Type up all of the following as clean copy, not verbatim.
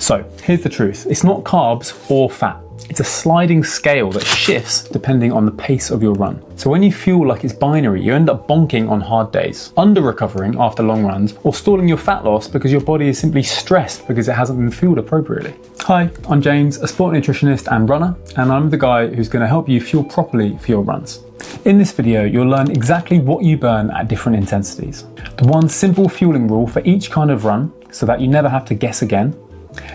So here's the truth. It's not carbs or fat. It's a sliding scale that shifts depending on the pace of your run. So when you feel like it's binary, you end up bonking on hard days, under-recovering after long runs, or stalling your fat loss because your body is simply stressed because it hasn't been fueled appropriately. Hi, I'm James, a sport nutritionist and runner, and I'm the guy who's going to help you fuel properly for your runs. In this video, you'll learn exactly what you burn at different intensities, the one simple fueling rule for each kind of run so that you never have to guess again,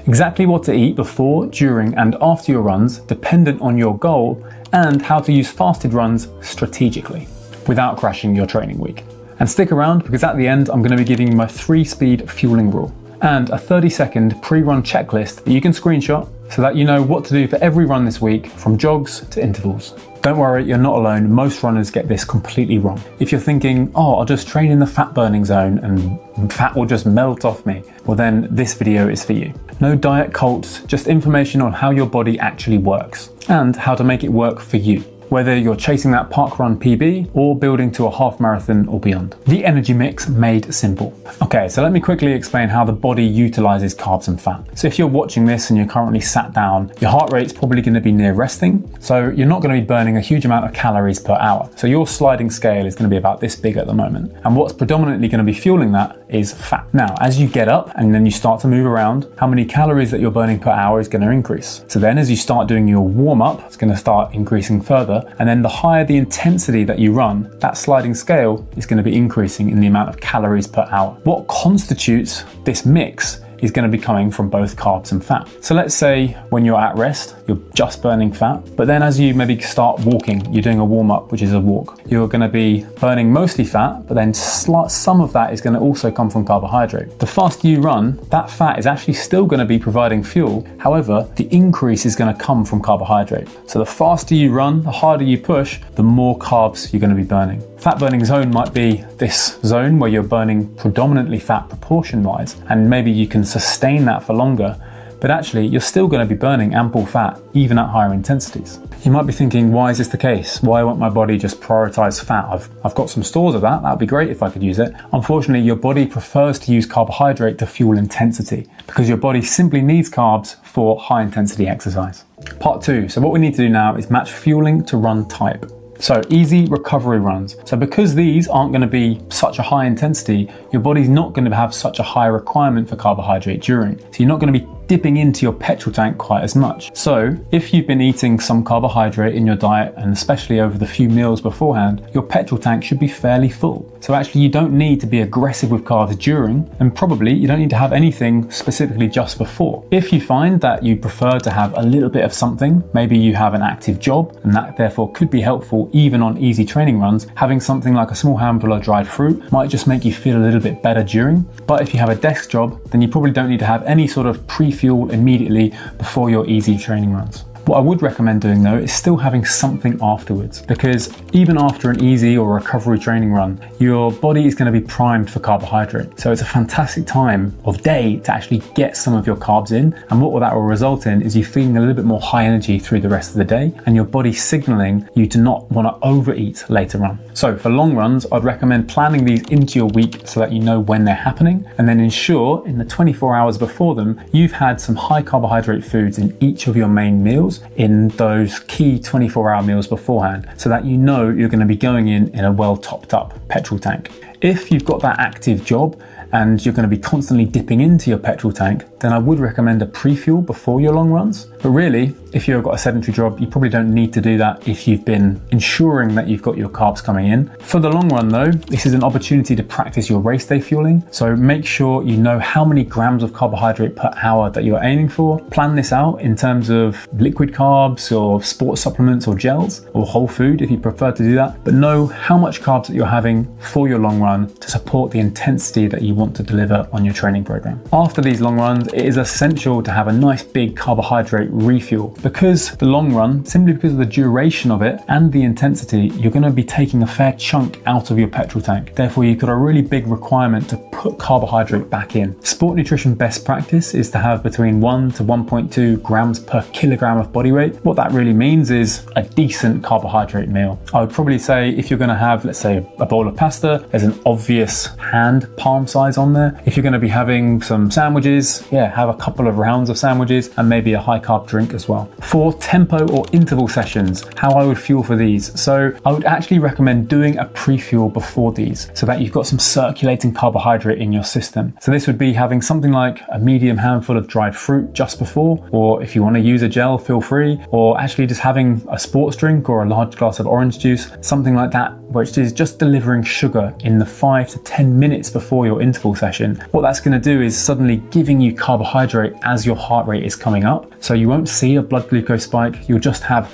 exactly what to eat before, during and after your runs dependent on your goal, and how to use fasted runs strategically without crashing your training week. And stick around because at the end I'm going to be giving you my 3-speed fueling rule and a 30-second pre-run checklist that you can screenshot so that you know what to do for every run this week, from jogs to intervals. Don't worry, you're not alone. Most runners get this completely wrong. If you're thinking, oh, I'll just train in the fat burning zone and fat will just melt off me, well then this video is for you. No diet cults, just information on how your body actually works and how to make it work for you, whether you're chasing that parkrun PB or building to a half marathon or beyond. The energy mix made simple. Okay, so let me quickly explain how the body utilizes carbs and fat. So if you're watching this and you're currently sat down, your heart rate's probably going to be near resting, so you're not going to be burning a huge amount of calories per hour. So your sliding scale is going to be about this big at the moment. And what's predominantly going to be fueling that is fat. Now, as you get up and then you start to move around, how many calories that you're burning per hour is going to increase. So then as you start doing your warm up, it's going to start increasing further. And then the higher the intensity that you run, that sliding scale is going to be increasing in the amount of calories per hour. What constitutes this mix is going to be coming from both carbs and fat. So let's say when you're at rest, you're just burning fat, but then as you maybe start walking, you're doing a warm up, which is a walk, you're going to be burning mostly fat, but then some of that is going to also come from carbohydrate. The faster you run, that fat is actually still going to be providing fuel. However, the increase is going to come from carbohydrate. So the faster you run, the harder you push, the more carbs you're going to be burning. Fat burning zone might be this zone where you're burning predominantly fat proportion wise, and maybe you can sustain that for longer, but actually you're still going to be burning ample fat even at higher intensities. You might be thinking, why is this the case? Why won't my body just prioritize fat? I've got some stores of that would be great if I could use it. Unfortunately, your body prefers to use carbohydrate to fuel intensity because your body simply needs carbs for high intensity exercise. Part 2, so what we need to do now is match fueling to run type. So easy recovery runs. So because these aren't going to be such a high intensity, your body's not going to have such a high requirement for carbohydrate during. So you're not going to be dipping into your petrol tank quite as much. So if you've been eating some carbohydrate in your diet, and especially over the few meals beforehand, your petrol tank should be fairly full. So actually you don't need to be aggressive with carbs during, and probably you don't need to have anything specifically just before. If you find that you prefer to have a little bit of something, maybe you have an active job, and that therefore could be helpful even on easy training runs, having something like a small handful of dried fruit might just make you feel a little bit better during. But if you have a desk job, then you probably don't need to have any sort of pre-fuel immediately before your easy training runs. What I would recommend doing though is still having something afterwards, because even after an easy or recovery training run, your body is going to be primed for carbohydrate. So it's a fantastic time of day to actually get some of your carbs in, and what that will result in is you feeling a little bit more high energy through the rest of the day and your body signaling you to not want to overeat later on. So for long runs, I'd recommend planning these into your week so that you know when they're happening, and then ensure in the 24 hours before them, you've had some high carbohydrate foods in each of your main meals in those key 24-hour meals beforehand, so that you know you're going to be going in a well topped up petrol tank. If you've got that active job and you're going to be constantly dipping into your petrol tank, then I would recommend a pre-fuel before your long runs. But really, if you've got a sedentary job, you probably don't need to do that if you've been ensuring that you've got your carbs coming in. For the long run though, this is an opportunity to practice your race day fueling. So make sure you know how many grams of carbohydrate per hour that you're aiming for. Plan this out in terms of liquid carbs or sports supplements or gels or whole food if you prefer to do that. But know how much carbs that you're having for your long run to support the intensity that you want to deliver on your training program. After these long runs, it is essential to have a nice big carbohydrate refuel, because the long run, simply because of the duration of it and the intensity, you're going to be taking a fair chunk out of your petrol tank. Therefore, you've got a really big requirement to put carbohydrate back in. Sport nutrition best practice is to have between 1 to 1.2 grams per kilogram of body weight. What that really means is a decent carbohydrate meal. I would probably say if you're going to have, let's say, a bowl of pasta, there's an obvious hand palm size on there. If you're going to be having some sandwiches, yeah, have a couple of rounds of sandwiches and maybe a high carb drink as well. For tempo or interval sessions, how I would fuel for these. So I would actually recommend doing a pre-fuel before these so that you've got some circulating carbohydrate in your system. So this would be having something like a medium handful of dried fruit just before, or if you want to use a gel, feel free, or actually just having a sports drink or a large glass of orange juice, something like that, which is just delivering sugar in the 5 to 10 minutes before your interval session. What that's going to do is suddenly giving you carbohydrate as your heart rate is coming up. So you won't see a blood glucose spike, you'll just have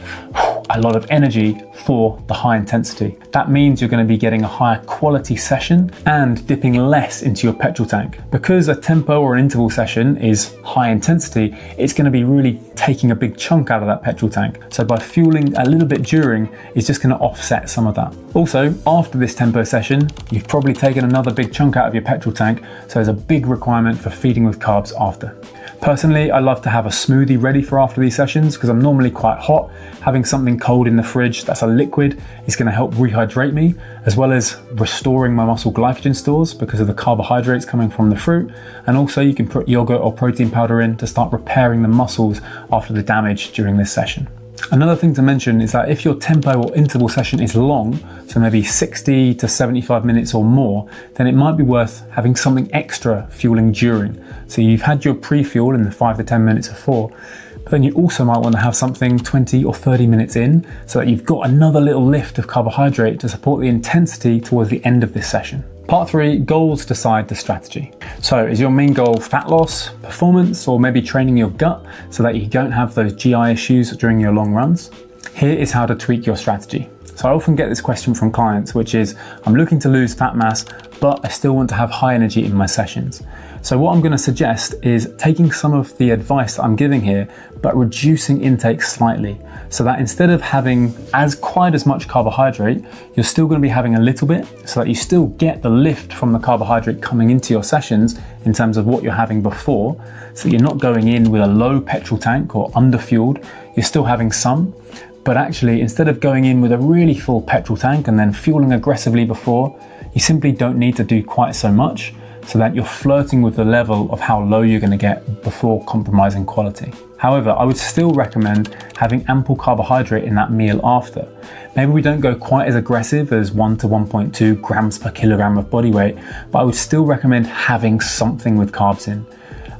a lot of energy for the high intensity. That means you're going to be getting a higher quality session and dipping less into your petrol tank. Because a tempo or an interval session is high intensity, it's going to be really taking a big chunk out of that petrol tank. So by fueling a little bit during, it's just going to offset some of that. Also, after this tempo session, you've probably taken another big chunk out of your petrol tank, so there's a big requirement for feeding with carbs after. Personally, I love to have a smoothie ready for after these sessions because I'm normally quite hot. Having something cold in the fridge that's a liquid is going to help rehydrate me, as well as restoring my muscle glycogen stores because of the carbohydrates coming from the fruit. And also you can put yogurt or protein powder in to start repairing the muscles after the damage during this session. Another thing to mention is that if your tempo or interval session is long, so maybe 60 to 75 minutes or more, then it might be worth having something extra fueling during. So you've had your pre-fuel in the 5 to 10 minutes before, but then you also might want to have something 20 or 30 minutes in so that you've got another little lift of carbohydrate to support the intensity towards the end of this session. Part 3, goals decide the strategy. So is your main goal fat loss, performance, or maybe training your gut so that you don't have those GI issues during your long runs? Here is how to tweak your strategy. So I often get this question from clients, which is, I'm looking to lose fat mass, but I still want to have high energy in my sessions. So what I'm going to suggest is taking some of the advice that I'm giving here, but reducing intake slightly, so that instead of having quite as much carbohydrate, you're still going to be having a little bit, so that you still get the lift from the carbohydrate coming into your sessions in terms of what you're having before. So you're not going in with a low petrol tank or underfueled, you're still having some. But actually, instead of going in with a really full petrol tank and then fueling aggressively before, you simply don't need to do quite so much, so that you're flirting with the level of how low you're going to get before compromising quality. However, I would still recommend having ample carbohydrate in that meal after. Maybe we don't go quite as aggressive as 1 to 1.2 grams per kilogram of body weight, but I would still recommend having something with carbs in.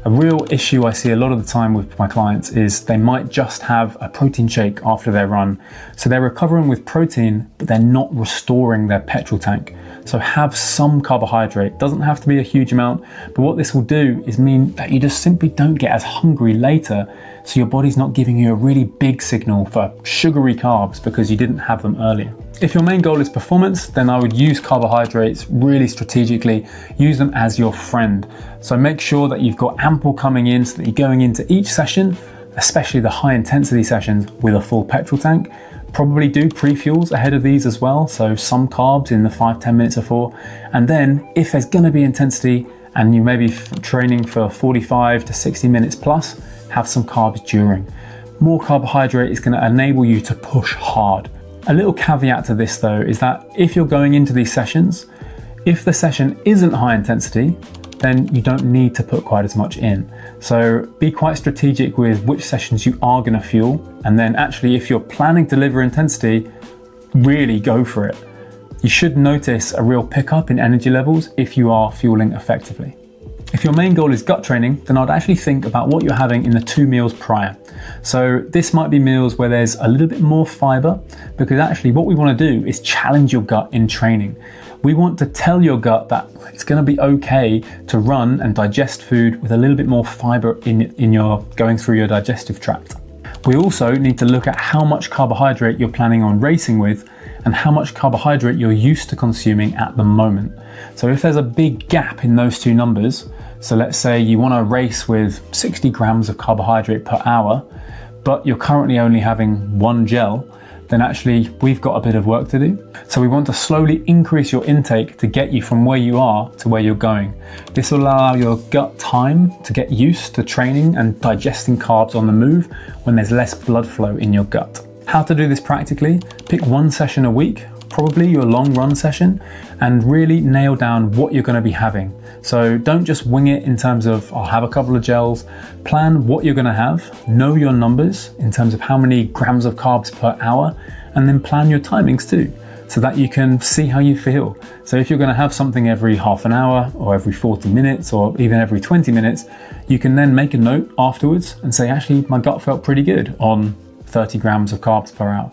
A real issue I see a lot of the time with my clients is they might just have a protein shake after their run. So they're recovering with protein, but they're not restoring their petrol tank. So have some carbohydrate. Doesn't have to be a huge amount, but what this will do is mean that you just simply don't get as hungry later. So your body's not giving you a really big signal for sugary carbs because you didn't have them earlier. If your main goal is performance, then I would use carbohydrates really strategically. Use them as your friend. So make sure that you've got ample coming in so that you're going into each session, especially the high intensity sessions, with a full petrol tank. Probably do pre-fuels ahead of these as well, so some carbs in the 5-10 minutes before. And then if there's going to be intensity and you may be training for 45 to 60 minutes plus, have some carbs during. More carbohydrate is going to enable you to push hard. A little caveat to this though is that if you're going into these sessions, if the session isn't high intensity, then you don't need to put quite as much in. So be quite strategic with which sessions you are going to fuel, and then actually if you're planning to deliver intensity, really go for it. You should notice a real pickup in energy levels if you are fueling effectively. If your main goal is gut training, then I'd actually think about what you're having in the 2 meals prior. So this might be meals where there's a little bit more fiber, because actually what we want to do is challenge your gut in training. We want to tell your gut that it's going to be okay to run and digest food with a little bit more fiber in your going through your digestive tract. We also need to look at how much carbohydrate you're planning on racing with and how much carbohydrate you're used to consuming at the moment. So if there's a big gap in those two numbers, so let's say you want to race with 60 grams of carbohydrate per hour, but you're currently only having 1 gel, then actually we've got a bit of work to do. So we want to slowly increase your intake to get you from where you are to where you're going. This will allow your gut time to get used to training and digesting carbs on the move when there's less blood flow in your gut. How to do this practically? Pick 1 session a week probably your long run session, and really nail down what you're going to be having. So don't just wing it in terms of, I'll have a couple of gels. Plan what you're going to have, know your numbers in terms of how many grams of carbs per hour, and then plan your timings too, so that you can see how you feel. So if you're going to have something every half an hour or every 40 minutes or even every 20 minutes, you can then make a note afterwards and say, actually, my gut felt pretty good on 30 grams of carbs per hour.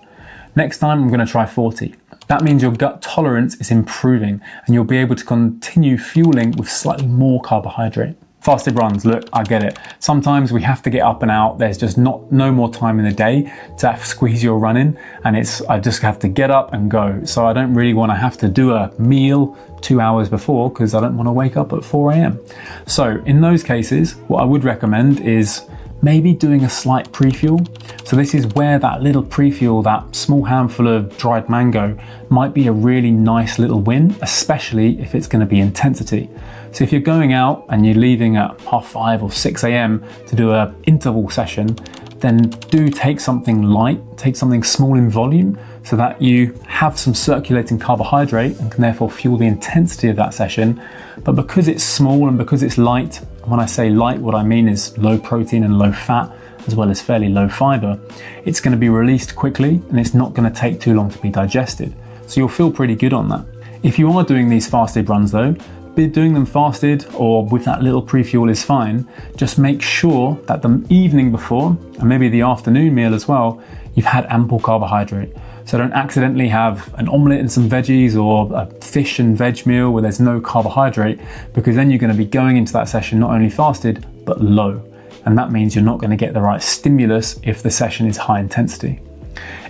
Next time I'm going to try 40. That means your gut tolerance is improving and you'll be able to continue fueling with slightly more carbohydrate. Fasted runs, look, I get it. Sometimes we have to get up and out. There's just no more time in the day to squeeze your run in, and I just have to get up and go. So I don't really want to have to do a meal 2 hours before because I don't want to wake up at 4 a.m. So in those cases, what I would recommend is maybe doing a slight pre-fuel. So this is where that little pre-fuel, that small handful of dried mango, might be a really nice little win, especially if it's going to be intensity. So if you're going out and you're leaving at 5:30 or 6 a.m. to do an interval session, then do take something light, take something small in volume, so that you have some circulating carbohydrate and can therefore fuel the intensity of that session. But because it's small and because it's light, when I say light, what I mean is low protein and low fat, as well as fairly low fiber, it's going to be released quickly and it's not going to take too long to be digested. So you'll feel pretty good on that. If you are doing these fasted runs though, doing them fasted or with that little pre-fuel is fine. Just make sure that the evening before, and maybe the afternoon meal as well, you've had ample carbohydrate. So don't accidentally have an omelette and some veggies or a fish and veg meal where there's no carbohydrate, because then you're going to be going into that session not only fasted, but low. And that means you're not going to get the right stimulus if the session is high intensity.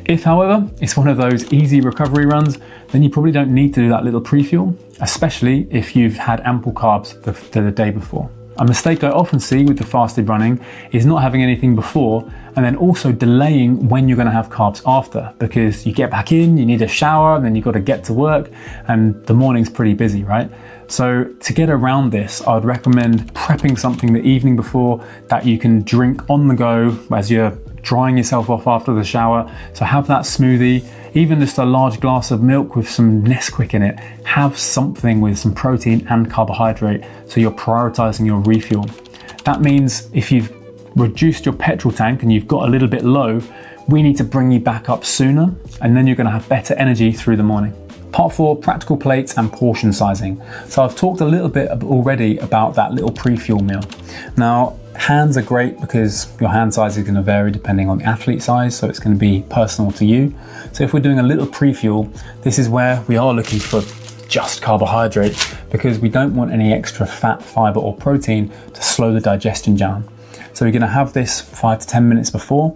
If, however, it's one of those easy recovery runs, then you probably don't need to do that little pre-fuel, especially if you've had ample carbs the day before. A mistake I often see with the fasted running is not having anything before and then also delaying when you're going to have carbs after, because you get back in, you need a shower, and then you've got to get to work, and the morning's pretty busy, right? So to get around this, I would recommend prepping something the evening before that you can drink on the go as you're drying yourself off after the shower. So have that smoothie, even just a large glass of milk with some Nesquik in it. Have something with some protein and carbohydrate, so you're prioritizing your refuel. That means if you've reduced your petrol tank and you've got a little bit low, we need to bring you back up sooner, and then you're going to have better energy through the morning. Part 4, practical plates and portion sizing. So I've talked a little bit already about that little pre-fuel meal. Now, hands are great because your hand size is going to vary depending on the athlete size, so it's going to be personal to you. So if we're doing a little pre-fuel, this is where we are looking for just carbohydrate, because we don't want any extra fat, fiber or protein to slow the digestion down. So we're going to have this 5 to 10 minutes before.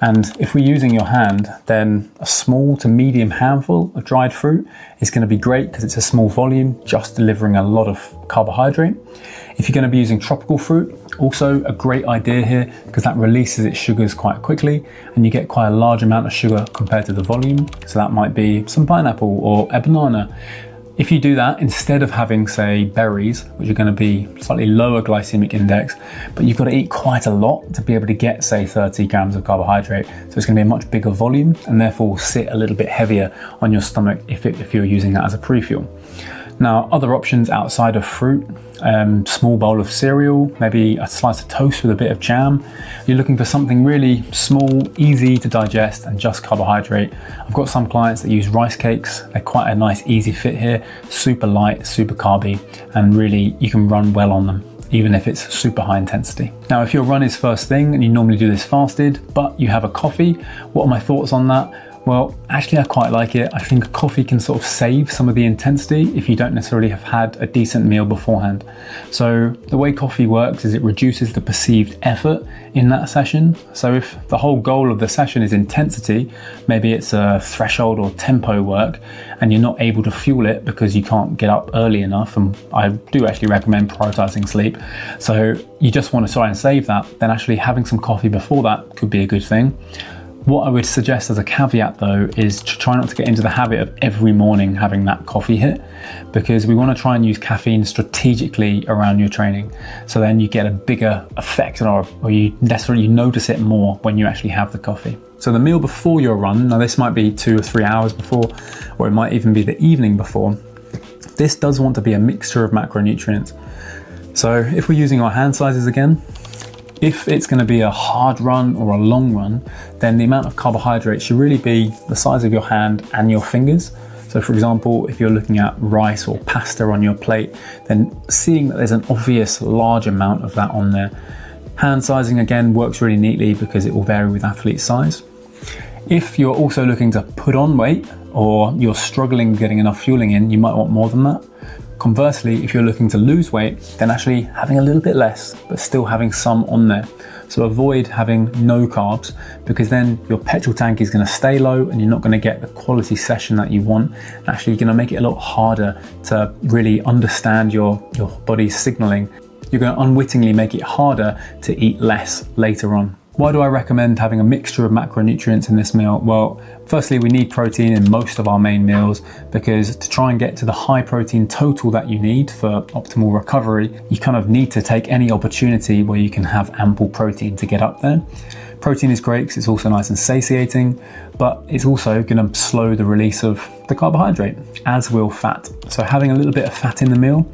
And if we're using your hand, then a small to medium handful of dried fruit is going to be great because it's a small volume, just delivering a lot of carbohydrate. If you're going to be using tropical fruit, also a great idea here because that releases its sugars quite quickly and you get quite a large amount of sugar compared to the volume. So that might be some pineapple or a banana. If you do that, instead of having, say, berries, which are going to be slightly lower glycemic index, but you've got to eat quite a lot to be able to get, say, 30 grams of carbohydrate. So it's going to be a much bigger volume and therefore will sit a little bit heavier on your stomach if you're using that as a pre-fuel. Now, other options outside of fruit, small bowl of cereal, maybe a slice of toast with a bit of jam. You're looking for something really small, easy to digest and just carbohydrate. I've got some clients that use rice cakes. They're quite a nice easy fit here, super light, super carby, and really you can run well on them, even if it's super high intensity. Now, if your run is first thing and you normally do this fasted, but you have a coffee, what are my thoughts on that? Well, actually I quite like it. I think coffee can sort of save some of the intensity if you don't necessarily have had a decent meal beforehand. So the way coffee works is it reduces the perceived effort in that session. So if the whole goal of the session is intensity, maybe it's a threshold or tempo work, and you're not able to fuel it because you can't get up early enough, and I do actually recommend prioritizing sleep. So you just want to try and save that, then actually having some coffee before that could be a good thing. What I would suggest as a caveat though is to try not to get into the habit of every morning having that coffee hit, because we want to try and use caffeine strategically around your training. So then you get a bigger effect, or you notice it more when you actually have the coffee. So the meal before your run, now this might be 2 or 3 hours before, or it might even be the evening before. This does want to be a mixture of macronutrients. So if we're using our hand sizes again, if it's going to be a hard run or a long run, then the amount of carbohydrates should really be the size of your hand and your fingers. So for example, if you're looking at rice or pasta on your plate, then seeing that there's an obvious large amount of that on there. Hand sizing again works really neatly because it will vary with athlete size. If you're also looking to put on weight or you're struggling getting enough fueling in, you might want more than that. Conversely, if you're looking to lose weight, then actually having a little bit less, but still having some on there. So avoid having no carbs, because then your petrol tank is going to stay low and you're not going to get the quality session that you want. Actually, you're going to make it a lot harder to really understand your body's signaling. You're going to unwittingly make it harder to eat less later on. Why do I recommend having a mixture of macronutrients in this meal? Well, firstly, we need protein in most of our main meals, because to try and get to the high protein total that you need for optimal recovery, you kind of need to take any opportunity where you can have ample protein to get up there. Protein is great because it's also nice and satiating, but it's also going to slow the release of the carbohydrate, as will fat. So having a little bit of fat in the meal,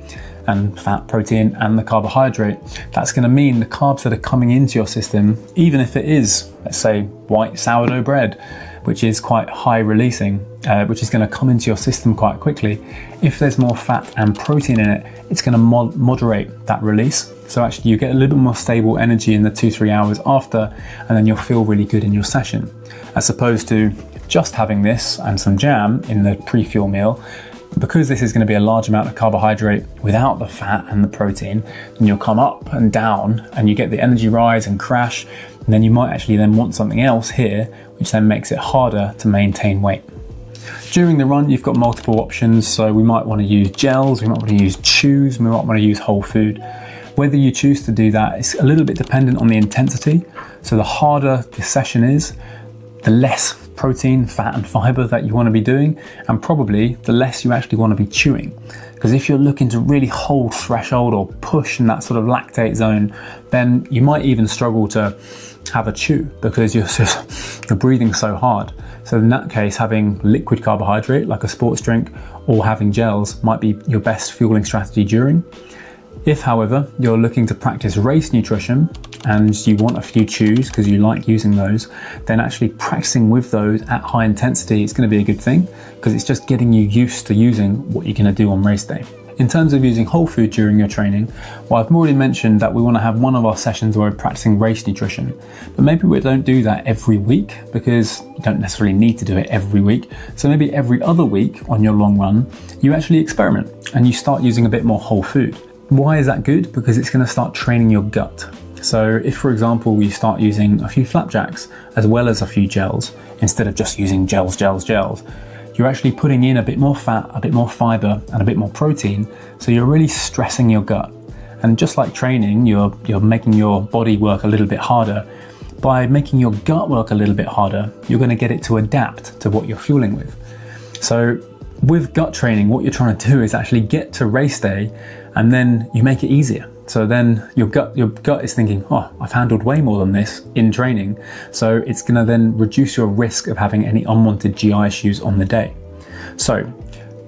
and fat, protein, and the carbohydrate, that's going to mean the carbs that are coming into your system, even if it is, let's say, white sourdough bread, which is quite high releasing, which is going to come into your system quite quickly. If there's more fat and protein in it, it's going to moderate that release. So actually you get a little bit more stable energy in the 2-3 hours after, and then you'll feel really good in your session. As opposed to just having this and some jam in the pre-fuel meal. Because this is going to be a large amount of carbohydrate without the fat and the protein, then you'll come up and down and you get the energy rise and crash, and then you might actually then want something else here, which then makes it harder to maintain weight. During the run, you've got multiple options, so we might want to use gels, we might want to use chews, we might want to use whole food. Whether you choose to do that is a little bit dependent on the intensity, so the harder the session is, the less protein, fat and fiber that you want to be doing, and probably the less you actually want to be chewing. Because if you're looking to really hold threshold or push in that sort of lactate zone, then you might even struggle to have a chew because you're breathing so hard. So in that case, having liquid carbohydrate like a sports drink or having gels might be your best fueling strategy during. If, however, you're looking to practice race nutrition and you want a few chews because you like using those, then actually practicing with those at high intensity is going to be a good thing, because it's just getting you used to using what you're going to do on race day. In terms of using whole food during your training, well, I've already mentioned that we want to have one of our sessions where we're practicing race nutrition, but maybe we don't do that every week because you don't necessarily need to do it every week. So maybe every other week on your long run, you actually experiment and you start using a bit more whole food. Why is that good? Because it's going to start training your gut. So if, for example, you start using a few flapjacks as well as a few gels, instead of just using gels, you're actually putting in a bit more fat, a bit more fiber, and a bit more protein. So you're really stressing your gut. And just like training, you're making your body work a little bit harder. By making your gut work a little bit harder, you're going to get it to adapt to what you're fueling with. So with gut training, what you're trying to do is actually get to race day, and then you make it easier. So then your gut is thinking, oh, I've handled way more than this in training. So it's going to then reduce your risk of having any unwanted GI issues on the day. So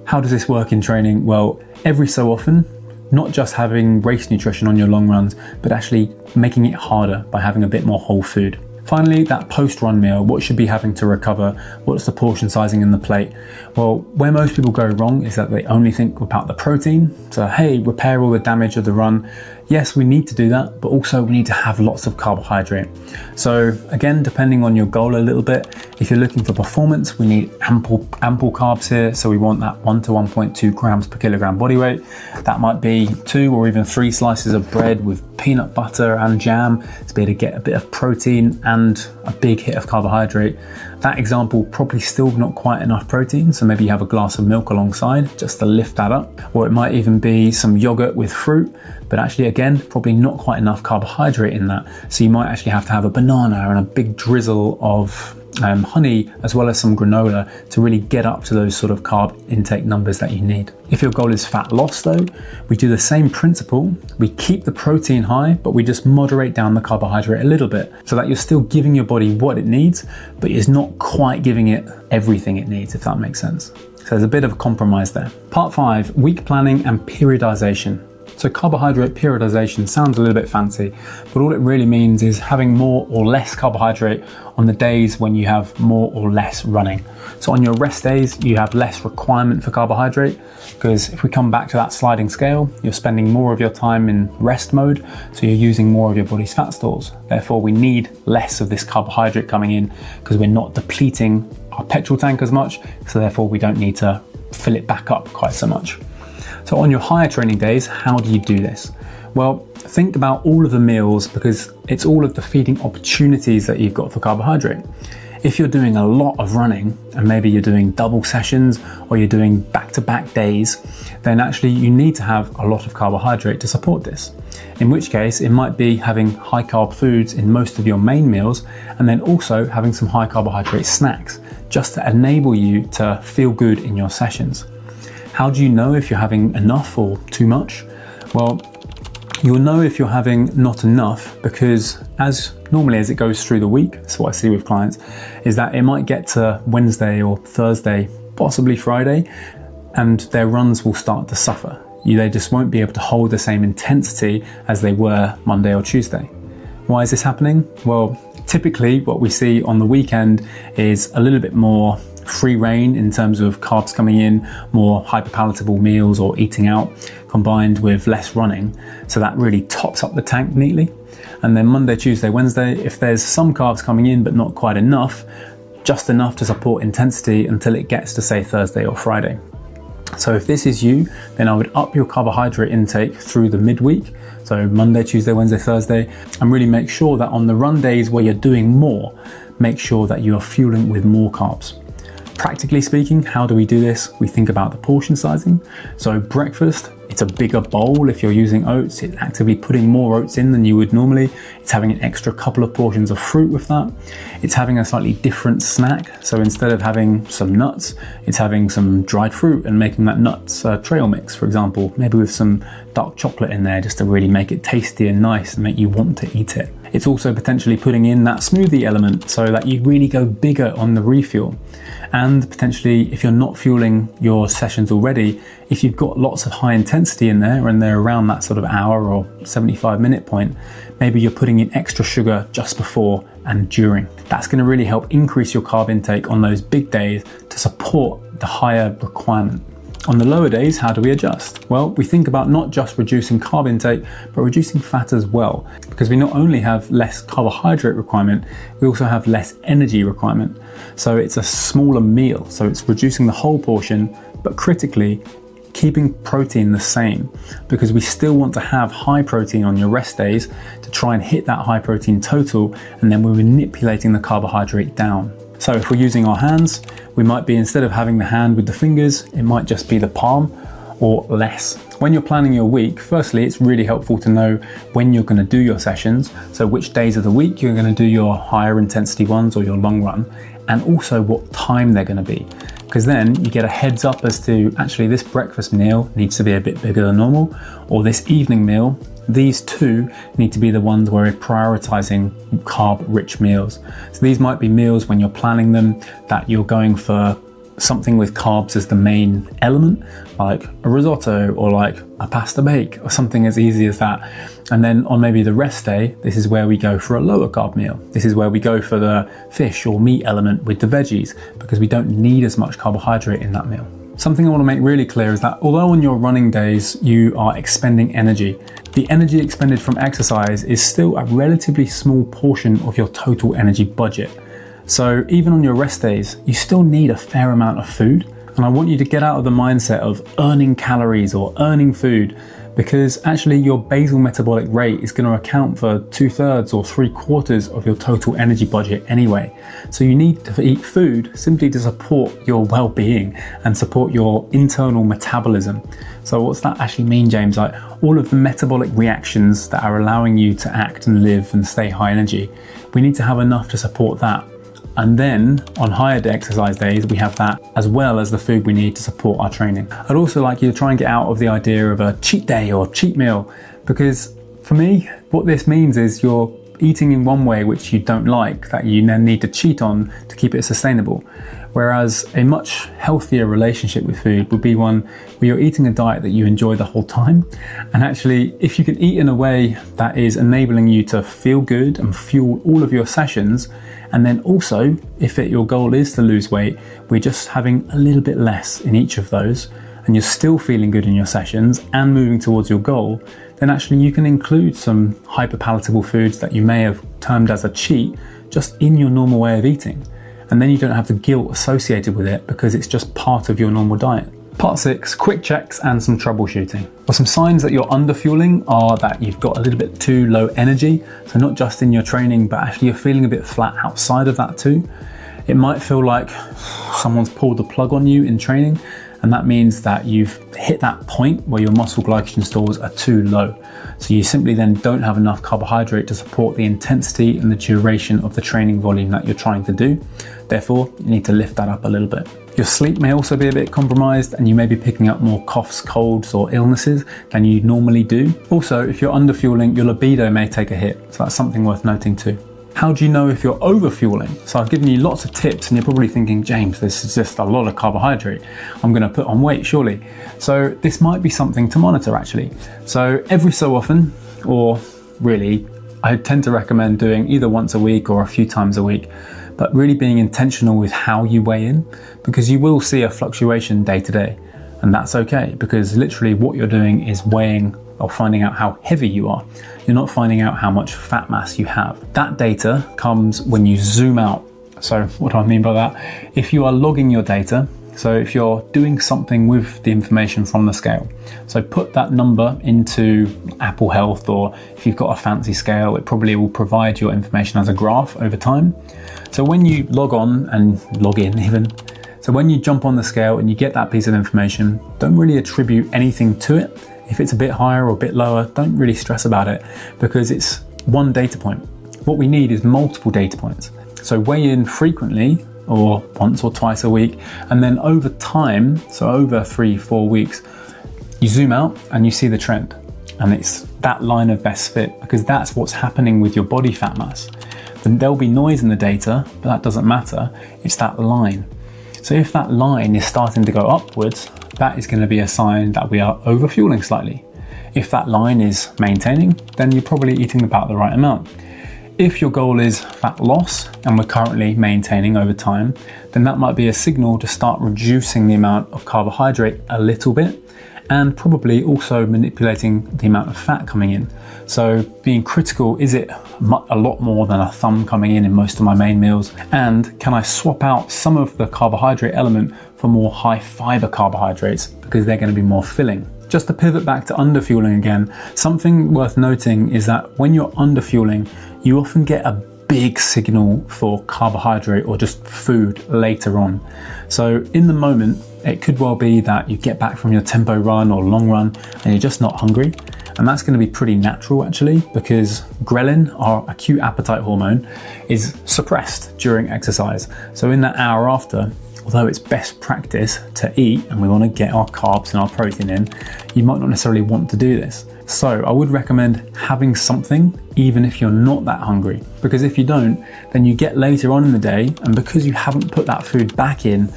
how does this work in training? Well, every so often, not just having race nutrition on your long runs, but actually making it harder by having a bit more whole food. Finally, that post-run meal, what should be having to recover? What's the portion sizing in the plate? Well, where most people go wrong is that they only think about the protein. So, hey, repair all the damage of the run. Yes, we need to do that, but also we need to have lots of carbohydrate. So again, depending on your goal a little bit, if you're looking for performance, we need ample carbs here. So we want that 1 to 1.2 grams per kilogram body weight. That might be 2 or even 3 slices of bread with peanut butter and jam to be able to get a bit of protein and a big hit of carbohydrate. That example, probably still not quite enough protein, so maybe you have a glass of milk alongside just to lift that up. Or it might even be some yogurt with fruit, but actually again, probably not quite enough carbohydrate in that. So you might actually have to have a banana and a big drizzle of honey, as well as some granola to really get up to those sort of carb intake numbers that you need. If your goal is fat loss though, we do the same principle. We keep the protein high, but we just moderate down the carbohydrate a little bit so that you're still giving your body what it needs, but it's not quite giving it everything it needs, if that makes sense. So there's a bit of a compromise there. Part 5, week planning and periodization. So carbohydrate periodization sounds a little bit fancy, but all it really means is having more or less carbohydrate on the days when you have more or less running. So on your rest days, you have less requirement for carbohydrate, because if we come back to that sliding scale, you're spending more of your time in rest mode, so you're using more of your body's fat stores. Therefore, we need less of this carbohydrate coming in because we're not depleting our petrol tank as much, so therefore we don't need to fill it back up quite so much. So on your higher training days, how do you do this? Well, think about all of the meals, because it's all of the feeding opportunities that you've got for carbohydrate. If you're doing a lot of running, and maybe you're doing double sessions or you're doing back-to-back days, then actually you need to have a lot of carbohydrate to support this. In which case, it might be having high carb foods in most of your main meals, and then also having some high carbohydrate snacks, just to enable you to feel good in your sessions. How do you know if you're having enough or too much? Well, you'll know if you're having not enough because as it goes through the week, that's what I see with clients, is that it might get to Wednesday or Thursday, possibly Friday, and their runs will start to suffer. They just won't be able to hold the same intensity as they were Monday or Tuesday. Why is this happening? Well, typically what we see on the weekend is a little bit more free reign in terms of carbs coming in, more hyperpalatable meals or eating out, combined with less running. So that really tops up the tank neatly. And then Monday, Tuesday, Wednesday, if there's some carbs coming in but not quite enough, just enough to support intensity until it gets to say Thursday or Friday. So if this is you, then I would up your carbohydrate intake through the midweek. So Monday, Tuesday, Wednesday, Thursday, and really make sure that on the run days where you're doing more, make sure that you are fueling with more carbs. Practically speaking, how do we do this? We think about the portion sizing. So breakfast, it's a bigger bowl. If you're using oats, it's actively putting more oats in than you would normally. It's having an extra couple of portions of fruit with that. It's having a slightly different snack. So instead of having some nuts, it's having some dried fruit and making that nuts trail mix, for example, maybe with some dark chocolate in there just to really make it tasty and nice and make you want to eat it. It's also potentially putting in that smoothie element so that you really go bigger on the refuel. And potentially, if you're not fueling your sessions already, if you've got lots of high intensity in there and they're around that sort of hour or 75-minute point, maybe you're putting in extra sugar just before and during. That's going to really help increase your carb intake on those big days to support the higher requirement. On the lower days, how do we adjust? Well, we think about not just reducing carb intake, but reducing fat as well, because we not only have less carbohydrate requirement, we also have less energy requirement. So it's a smaller meal, so it's reducing the whole portion, but critically, keeping protein the same, because we still want to have high protein on your rest days to try and hit that high protein total, and then we're manipulating the carbohydrate down. So if we're using our hands, we might be, instead of having the hand with the fingers, it might just be the palm or less. When you're planning your week, firstly, it's really helpful to know when you're going to do your sessions. So which days of the week you're going to do your higher intensity ones or your long run, and also what time they're going to be. Because then you get a heads up as to, actually, this breakfast meal needs to be a bit bigger than normal, or this evening meal, these two need to be the ones where we're prioritizing carb-rich meals. So these might be meals when you're planning them that you're going for something with carbs as the main element, like a risotto or like a pasta bake or something as easy as that. And then on maybe the rest day, this is where we go for a lower carb meal. This is where we go for the fish or meat element with the veggies, because we don't need as much carbohydrate in that meal. Something I want to make really clear is that although on your running days you are expending energy, the energy expended from exercise is still a relatively small portion of your total energy budget. So even on your rest days, you still need a fair amount of food. And I want you to get out of the mindset of earning calories or earning food, because actually your basal metabolic rate is going to account for 2/3 or 3/4 of your total energy budget anyway. So you need to eat food simply to support your well-being and support your internal metabolism. So what's that actually mean, James? Like all of the metabolic reactions that are allowing you to act and live and stay high energy, we need to have enough to support that, And then on higher exercise days, we have that as well as the food we need to support our training. I'd also like you to try and get out of the idea of a cheat day or cheat meal, because for me, what this means is you're eating in one way which you don't like, that you then need to cheat on to keep it sustainable. Whereas a much healthier relationship with food would be one where you're eating a diet that you enjoy the whole time. And actually, if you can eat in a way that is enabling you to feel good and fuel all of your sessions, and then also, if your goal is to lose weight, we're just having a little bit less in each of those, and you're still feeling good in your sessions and moving towards your goal, then actually you can include some hyperpalatable foods that you may have termed as a cheat just in your normal way of eating. And then you don't have the guilt associated with it because it's just part of your normal diet. Part 6, quick checks and some troubleshooting. Well, some signs that you're underfueling are that you've got a little bit too low energy. So not just in your training, but actually you're feeling a bit flat outside of that too. It might feel like someone's pulled the plug on you in training, and that means that you've hit that point where your muscle glycogen stores are too low. So you simply then don't have enough carbohydrate to support the intensity and the duration of the training volume that you're trying to do. Therefore, you need to lift that up a little bit. Your sleep may also be a bit compromised, and you may be picking up more coughs, colds, or illnesses than you normally do. Also, if you're underfueling, your libido may take a hit. So that's something worth noting too. How do you know if you're overfueling? So I've given you lots of tips, and you're probably thinking, James, this is just a lot of carbohydrate. I'm going to put on weight, surely. So this might be something to monitor, actually. So every so often, or really, I tend to recommend doing either once a week or a few times a week, but really being intentional with how you weigh in, because you will see a fluctuation day to day. And that's okay, because literally what you're doing is weighing or finding out how heavy you are. You're not finding out how much fat mass you have. That data comes when you zoom out. So what do I mean by that? If you are logging your data, so if you're doing something with the information from the scale, so put that number into Apple Health, or if you've got a fancy scale, it probably will provide your information as a graph over time. So when you log on and log in even, so when you jump on the scale and you get that piece of information, don't really attribute anything to it. If it's a bit higher or a bit lower, don't really stress about it, because it's one data point. What we need is multiple data points. So weigh in frequently, or once or twice a week, and then over time, so over 3-4 weeks, you zoom out and you see the trend. And it's that line of best fit, because that's what's happening with your body fat mass. Then there'll be noise in the data, but that doesn't matter. It's that line. So if that line is starting to go upwards, that is going to be a sign that we are overfueling slightly. If that line is maintaining, then you're probably eating about the right amount. If your goal is fat loss and we're currently maintaining over time, then that might be a signal to start reducing the amount of carbohydrate a little bit, and probably also manipulating the amount of fat coming in. So being critical, is it a lot more than a thumb coming in most of my main meals? And can I swap out some of the carbohydrate element for more high fiber carbohydrates, because they're going to be more filling? Just to pivot back to underfueling again, something worth noting is that when you're underfueling, you often get a big signal for carbohydrate or just food later on. So in the moment, it could well be that you get back from your tempo run or long run and you're just not hungry. And that's going to be pretty natural actually, because ghrelin, our acute appetite hormone, is suppressed during exercise. So in that hour after, although it's best practice to eat and we want to get our carbs and our protein in, you might not necessarily want to do this. So I would recommend having something even if you're not that hungry, because if you don't, then you get later on in the day, and because you haven't put that food back in,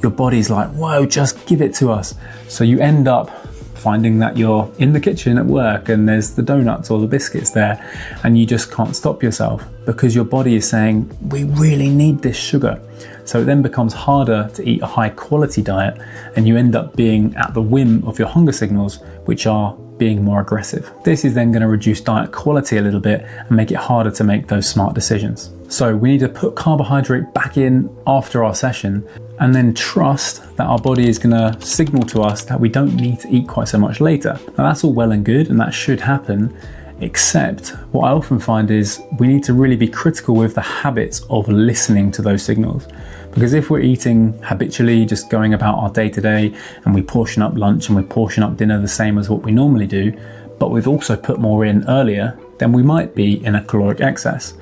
your body's like, whoa, just give it to us. So you end up finding that you're in the kitchen at work and there's the donuts or the biscuits there, and you just can't stop yourself because your body is saying, we really need this sugar. So it then becomes harder to eat a high quality diet, and you end up being at the whim of your hunger signals, which are being more aggressive. This is then going to reduce diet quality a little bit and make it harder to make those smart decisions. So we need to put carbohydrate back in after our session, and then trust that our body is going to signal to us that we don't need to eat quite so much later. Now that's all well and good, and that should happen, except what I often find is we need to really be critical with the habits of listening to those signals. Because if we're eating habitually, just going about our day to day, and we portion up lunch and we portion up dinner the same as what we normally do, but we've also put more in earlier, then we might be in a caloric excess.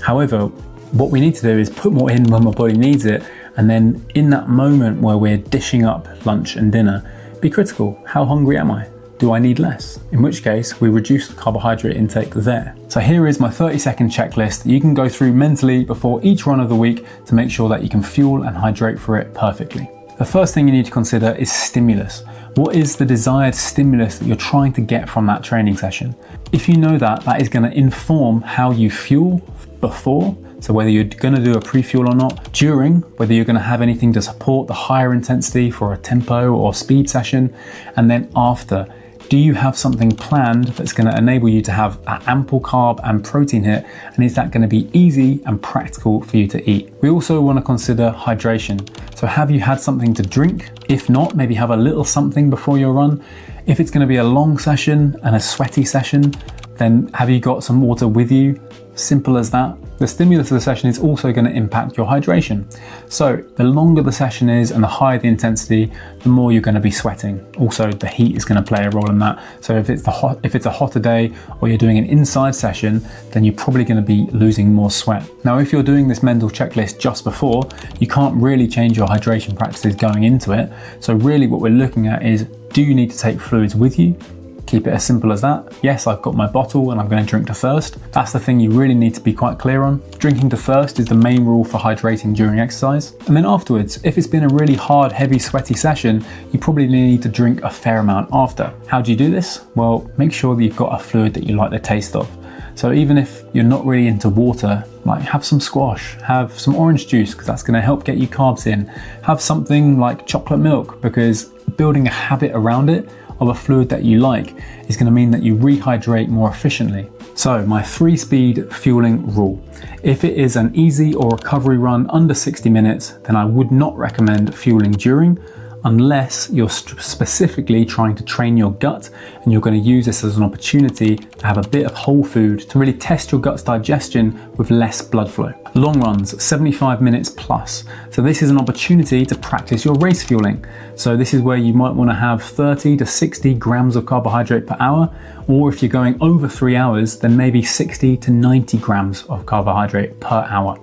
However, what we need to do is put more in when my body needs it, and then in that moment where we're dishing up lunch and dinner, be critical. How hungry am I? Do I need less? In which case, we reduce the carbohydrate intake there. So here is my 30-second checklist that you can go through mentally before each run of the week to make sure that you can fuel and hydrate for it perfectly. The first thing you need to consider is stimulus. What is the desired stimulus that you're trying to get from that training session? If you know that, that is going to inform how you fuel before, so whether you're going to do a pre-fuel or not, during, whether you're going to have anything to support the higher intensity for a tempo or speed session, and then after. Do you have something planned that's going to enable you to have an ample carb and protein hit, and is that going to be easy and practical for you to eat? We also want to consider hydration. So have you had something to drink? If not, maybe have a little something before your run. If it's going to be a long session and a sweaty session, then have you got some water with you? Simple as that. The stimulus of the session is also going to impact your hydration. So the longer the session is and the higher the intensity, the more you're going to be sweating. Also, the heat is going to play a role in that. So if it's a hotter day or you're doing an inside session, then you're probably going to be losing more sweat. Now, if you're doing this mental checklist just before, you can't really change your hydration practices going into it. So really what we're looking at is, do you need to take fluids with you? Keep it as simple as that. Yes, I've got my bottle and I'm going to drink to thirst. That's the thing you really need to be quite clear on. Drinking to thirst is the main rule for hydrating during exercise. And then afterwards, if it's been a really hard, heavy, sweaty session, you probably need to drink a fair amount after. How do you do this? Well, make sure that you've got a fluid that you like the taste of. So even if you're not really into water, like have some squash, have some orange juice, because that's going to help get you carbs in. Have something like chocolate milk, because building a habit around it of a fluid that you like is going to mean that you rehydrate more efficiently. So my 3-speed fueling rule. If it is an easy or recovery run under 60 minutes, then I would not recommend fueling during, unless you're specifically trying to train your gut and you're going to use this as an opportunity to have a bit of whole food to really test your gut's digestion with less blood flow. Long runs, 75 minutes plus. So this is an opportunity to practice your race fueling. So this is where you might want to have 30 to 60 grams of carbohydrate per hour, or if you're going over 3 hours, then maybe 60 to 90 grams of carbohydrate per hour.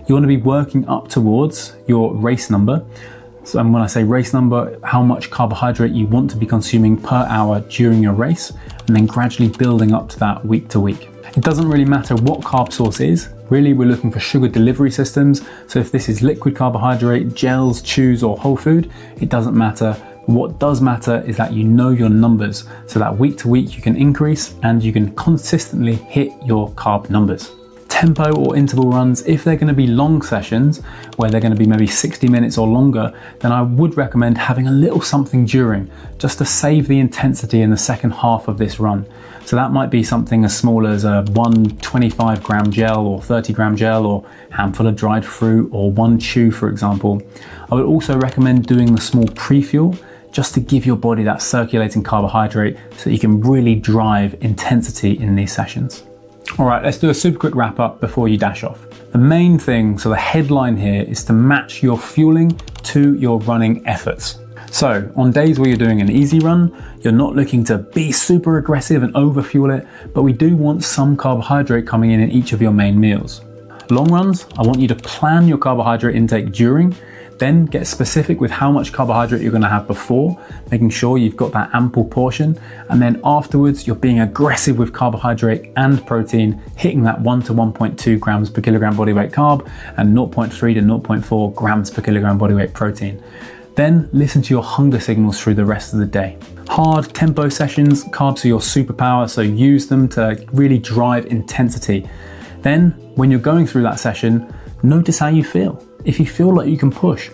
You want to be working up towards your race number. So when I say race number, how much carbohydrate you want to be consuming per hour during your race, and then gradually building up to that week to week. It doesn't really matter what carb source is. Really, we're looking for sugar delivery systems. So if this is liquid carbohydrate, gels, chews, or whole food, it doesn't matter. What does matter is that you know your numbers, so that week to week you can increase and you can consistently hit your carb numbers. Tempo or interval runs, if they're going to be long sessions where they're going to be maybe 60 minutes or longer, then I would recommend having a little something during, just to save the intensity in the second half of this run. So that might be something as small as a 125 gram gel or 30 gram gel, or handful of dried fruit, or one chew, for example. I would also recommend doing the small pre-fuel, just to give your body that circulating carbohydrate so that you can really drive intensity in these sessions. All right, let's do a super quick wrap up before you dash off. The main thing, so the headline here, is to match your fueling to your running efforts. So on days where you're doing an easy run, you're not looking to be super aggressive and overfuel it, but we do want some carbohydrate coming in each of your main meals. Long runs, I want you to plan your carbohydrate intake during, then get specific with how much carbohydrate you're going to have before, making sure you've got that ample portion. And then afterwards, you're being aggressive with carbohydrate and protein, hitting that 1 to 1.2 grams per kilogram body weight carb and 0.3 to 0.4 grams per kilogram body weight protein. Then listen to your hunger signals through the rest of the day. Hard tempo sessions, carbs are your superpower, so use them to really drive intensity. Then when you're going through that session, notice how you feel. If you feel like you can push,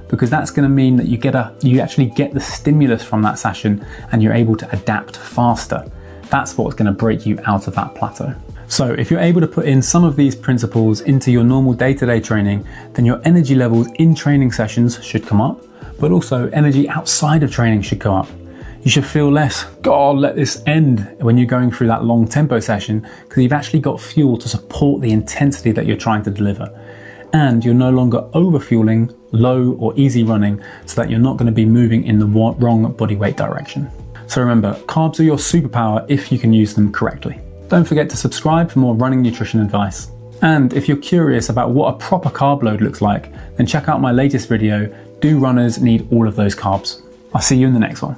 because that's going to mean that you actually get the stimulus from that session and you're able to adapt faster. That's what's going to break you out of that plateau. So if you're able to put in some of these principles into your normal day-to-day training, then your energy levels in training sessions should come up, but also energy outside of training should go up. You should feel less, God, let this end, when you're going through that long tempo session, because you've actually got fuel to support the intensity that you're trying to deliver. And you're no longer overfueling, low or easy running, so that you're not going to be moving in the wrong body weight direction. So remember, carbs are your superpower if you can use them correctly. Don't forget to subscribe for more running nutrition advice. And if you're curious about what a proper carb load looks like, then check out my latest video, Do Runners Need All of Those Carbs? I'll see you in the next one.